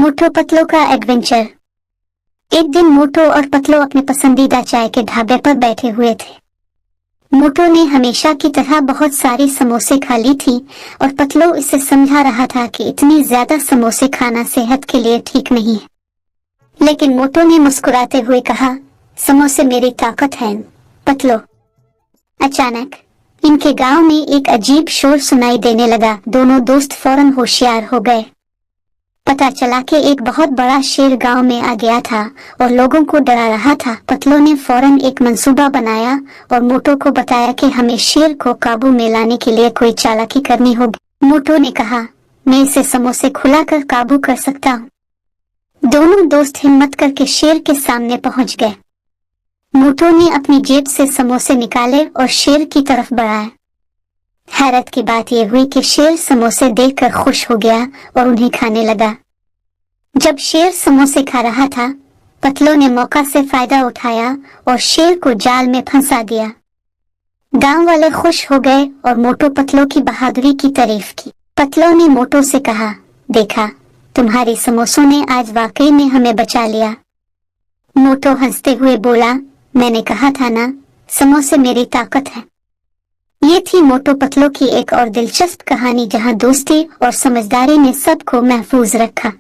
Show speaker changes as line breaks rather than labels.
मोटू पतलू का एडवेंचर। एक दिन मोटू और पतलू अपने पसंदीदा चाय के ढाबे पर बैठे हुए थे। मोटू ने हमेशा की तरह बहुत सारी समोसे खा ली थी और पतलू इसे समझा रहा था कि इतनी ज्यादा समोसे खाना सेहत के लिए ठीक नहीं है। लेकिन मोटू ने मुस्कुराते हुए कहा, समोसे मेरी ताकत है पतलू। अचानक इनके गांव में एक अजीब शोर सुनाई देने लगा। दोनों दोस्त फौरन होशियार हो गए। पता चला कि एक बहुत बड़ा शेर गांव में आ गया था और लोगों को डरा रहा था। पतलू ने फौरन एक मंसूबा बनाया और मोटू को बताया कि हमें शेर को काबू में लाने के लिए कोई चालाकी करनी होगी। मोटू ने कहा, मैं इसे समोसे खुलाकर काबू कर सकता हूँ। दोनों दोस्त हिम्मत करके शेर के सामने पहुंच गए। मोटू ने अपनी जेब से समोसे निकाले और शेर की तरफ बढ़ाए। हैरत की बात यह हुई कि शेर समोसे देखकर खुश हो गया और उन्हें खाने लगा। जब शेर समोसे खा रहा था, पतलू ने मौका से फायदा उठाया और शेर को जाल में फंसा दिया। गांव वाले खुश हो गए और मोटू पतलू की बहादुरी की तारीफ की। पतलू ने मोटू से कहा, देखा, तुम्हारी समोसों ने आज वाकई में हमें बचा लिया। मोटू हंसते हुए बोला, मैंने कहा था ना, समोसे मेरी ताकत है। ये थी मोटू पतलू की एक और दिलचस्प कहानी, जहां दोस्ती और समझदारी ने सबको महफूज रखा।